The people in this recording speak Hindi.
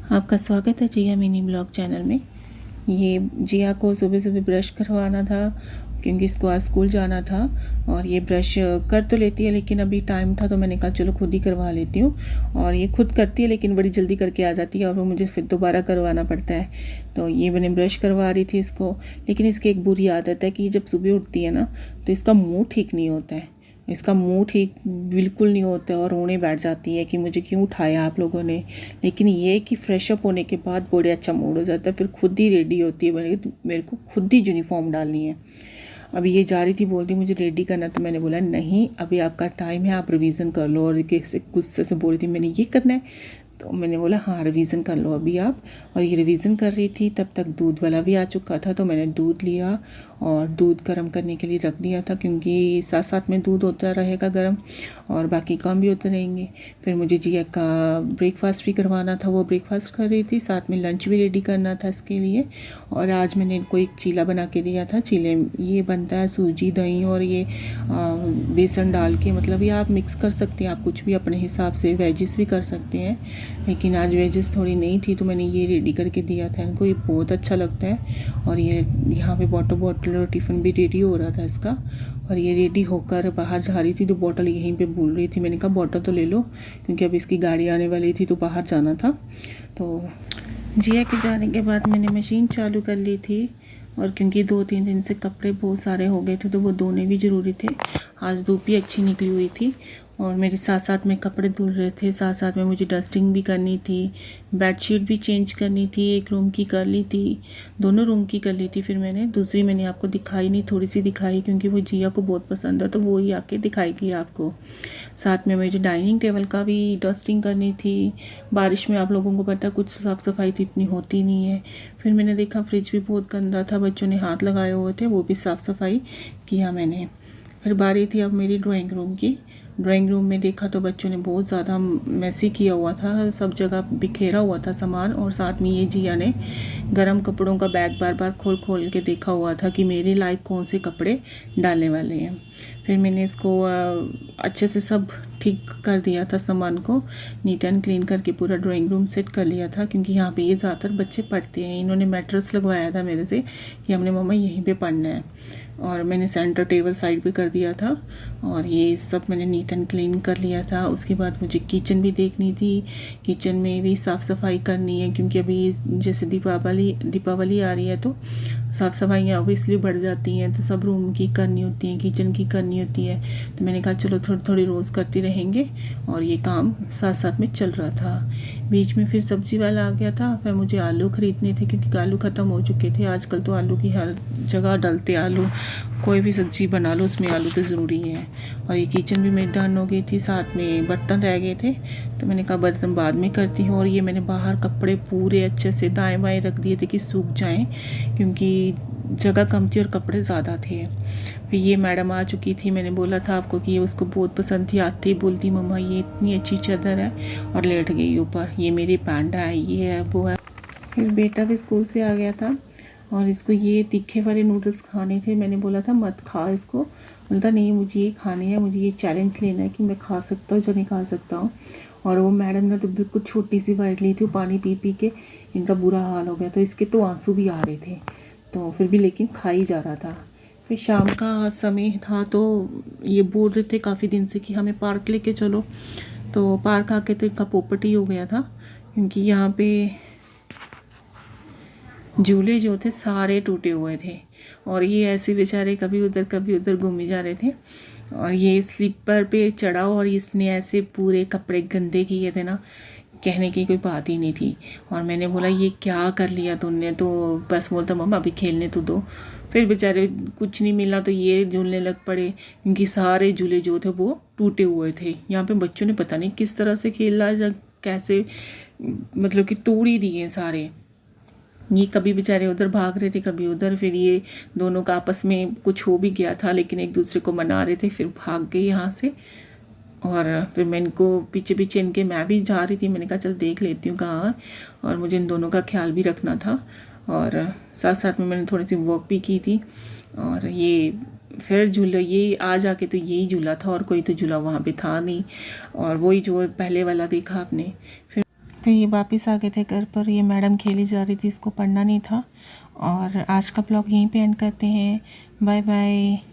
आपका स्वागत है जिया मिनी ब्लॉग चैनल में। ये जिया को सुबह सुबह ब्रश करवाना था क्योंकि इसको आज स्कूल जाना था। और ये ब्रश कर तो लेती है लेकिन अभी टाइम था तो मैंने कहा चलो खुद ही करवा लेती हूँ। और ये खुद करती है लेकिन बड़ी जल्दी करके आ जाती है और वो मुझे फिर दोबारा करवाना पड़ता है। तो ये मैंने ब्रश करवा रही थी इसको। लेकिन इसकी एक बुरी आदत है कि जब सुबह उठती है ना तो इसका मुँह ठीक नहीं होता है। इसका मुंह ठीक बिल्कुल नहीं होता और रोने बैठ जाती है कि मुझे क्यों उठाया आप लोगों ने। लेकिन ये कि फ्रेश अप होने के बाद बड़े अच्छा मूड हो जाता है, फिर खुद ही रेडी होती है। मेरे को खुद ही यूनिफॉर्म डालनी है। अभी ये जा रही थी, बोलती मुझे रेडी करना, तो मैंने बोला नहीं अभी आपका टाइम है, आप रिवीजन कर लो। और कैसे गुस्से से बोल रही थी मैंने ये करना है, तो मैंने बोला हाँ रिवीज़न कर लो अभी आप। और ये रिवीज़न कर रही थी तब तक दूध वाला भी आ चुका था, तो मैंने दूध लिया और दूध गर्म करने के लिए रख दिया था क्योंकि साथ साथ में दूध होता रहेगा गर्म और बाकी काम भी होते रहेंगे। फिर मुझे जिया का ब्रेकफास्ट भी करवाना था, वो ब्रेकफास्ट कर रही थी, साथ में लंच भी रेडी करना था इसके लिए। और आज मैंने इनको एक चीला बना के दिया था। चीले ये बनता है सूजी दही और ये बेसन डाल के, मतलब ये आप मिक्स कर सकते हैं, आप कुछ भी अपने हिसाब से वेजिस भी कर सकते हैं। लेकिन आज वेजेस थोड़ी नहीं थी तो मैंने ये रेडी करके दिया था इनको। ये बहुत अच्छा लगता है। और ये यहाँ पे वाटर बॉटल और टिफ़िन भी रेडी हो रहा था इसका। और ये रेडी होकर बाहर जा रही थी तो बॉटल यहीं पे भूल रही थी। मैंने कहा बॉटल तो ले लो क्योंकि अब इसकी गाड़ी आने वाली थी तो बाहर जाना था। तो जिया के जाने के बाद मैंने मशीन चालू कर ली थी। और क्योंकि 2-3 दिन से कपड़े बहुत सारे हो गए थे तो वो धोने भी ज़रूरी थे। आज धूप भी अच्छी निकली हुई थी और मेरे साथ साथ में कपड़े धुल रहे थे, साथ साथ में मुझे डस्टिंग भी करनी थी, बेडशीट भी चेंज करनी थी। एक रूम की कर ली थी, दोनों रूम की कर ली थी। फिर मैंने दूसरी मैंने आपको दिखाई नहीं, थोड़ी सी दिखाई क्योंकि वो जिया को बहुत पसंद है तो वो ही आके दिखाएगी आपको। साथ में मुझे डाइनिंग टेबल का भी डस्टिंग करनी थी। बारिश में आप लोगों को पता है कुछ साफ़ सफाई तो इतनी होती नहीं है। फिर मैंने देखा फ्रिज भी बहुत गंदा था, बच्चों ने हाथ लगाए हुए थे, वो भी साफ़ सफाई किया मैंने। फिर बारी थी अब मेरी ड्राइंग रूम की। ड्राइंग रूम में देखा तो बच्चों ने बहुत ज़्यादा मैसी किया हुआ था, सब जगह बिखेरा हुआ था सामान। और साथ में ये जिया ने गर्म कपड़ों का बैग बार बार खोल खोल के देखा हुआ था कि मेरे लायक कौन से कपड़े डालने वाले हैं। फिर मैंने इसको अच्छे से सब ठीक कर दिया था, सामान को नीट एंड क्लीन करके पूरा ड्राइंग रूम सेट कर लिया था क्योंकि यहाँ पे ये ज़्यादातर बच्चे पढ़ते हैं। इन्होंने मैट्रेस लगवाया था मेरे से कि हमने मम्मा यहीं पे पढ़ना है। और मैंने सेंटर टेबल साइड पे कर दिया था और ये सब मैंने नीट एंड क्लीन कर लिया था। उसके बाद मुझे किचन भी देखनी थी, किचन में भी साफ़ सफाई करनी है क्योंकि अभी जैसे दीपावली आ रही है तो साफ़ सफाइयाँ ऑब्वियसली बढ़ जाती हैं, तो सब रूम की करनी होती हैं, किचन की करनी होती है। तो मैंने कहा चलो थोड़ी थोड़ी रोज़ करती रहेंगे और ये काम साथ साथ में चल रहा था। बीच में फिर सब्जी वाला आ गया था, फिर मुझे आलू ख़रीदने थे क्योंकि आलू ख़त्म हो चुके थे। आजकल तो आलू की हर जगह डलते आलू, कोई भी सब्ज़ी बना लो उसमें आलू तो ज़रूरी है। और ये किचन भी मेरी डन हो गई थी, साथ में बर्तन रह गए थे तो मैंने कहा बर्तन बाद में करती हूँ। और ये मैंने बाहर कपड़े पूरे अच्छे से दाएं बाएं रख दिए थे कि सूख जाएं क्योंकि जगह कम थी और कपड़े ज़्यादा थे। फिर ये मैडम आ चुकी थी, मैंने बोला था आपको कि ये उसको बहुत पसंद थी। आते ही बोलती मम्मा ये इतनी अच्छी चादर है और लेट गई ऊपर, ये मेरी पैंडा है, ये है वो है। फिर बेटा भी स्कूल से आ गया था और इसको ये तीखे वाले नूडल्स खाने थे। मैंने बोला था मत खा इसको, बोलता नहीं मुझे ये खाने हैं, मुझे ये चैलेंज लेना है कि मैं खा सकता हूँ जो नहीं खा सकता हूँ। और वो मैडम ने तो बिल्कुल छोटी सी बाइट ली थी, पानी पी पी के इनका बुरा हाल हो गया, तो इसके तो आंसू भी आ रहे थे तो फिर भी लेकिन खा ही जा रहा था। फिर शाम का समय था तो ये बोल रहे थे काफ़ी दिन से कि हमें पार्क लेके चलो, तो पार्क आके तो इनका पोपट ही हो गया था क्योंकि यहाँ पे झूले जो थे सारे टूटे हुए थे और ये ऐसे बेचारे कभी उधर घूमे जा रहे थे। और ये स्लीपर पे चढ़ा और इसने ऐसे पूरे कपड़े गंदे किए थे ना, कहने की कोई बात ही नहीं थी। और मैंने बोला ये क्या कर लिया तुमने, तो बस बोलता मम्मा अभी खेलने तो दो। फिर बेचारे कुछ नहीं मिला तो ये झूलने लग पड़े क्योंकि सारे झूले जो थे वो टूटे हुए थे। यहाँ पे बच्चों ने पता नहीं किस तरह से खेला या कैसे, मतलब कि तोड़ ही दिए सारे। ये कभी बेचारे उधर भाग रहे थे कभी उधर, फिर ये दोनों का आपस में कुछ हो भी गया था लेकिन एक दूसरे को मना रहे थे, फिर भाग गए यहाँ से। और फिर मैं इनको पीछे पीछे इनके मैं भी जा रही थी, मैंने कहा चल देख लेती हूँ कहाँ। और मुझे इन दोनों का ख्याल भी रखना था और साथ साथ में मैंने थोड़ी सी वॉक भी की थी। और ये फिर झूला ये आ जाके तो यही झूला था और कोई तो झूला वहाँ पे था नहीं, और वही जो पहले वाला देखा आपने। फिर फिर ये वापस आ गए थे घर पर। ये मैडम खेली जा रही थी, इसको पढ़ना नहीं था। और आज का ब्लॉग यहीं पे एंड करते हैं। Bye bye.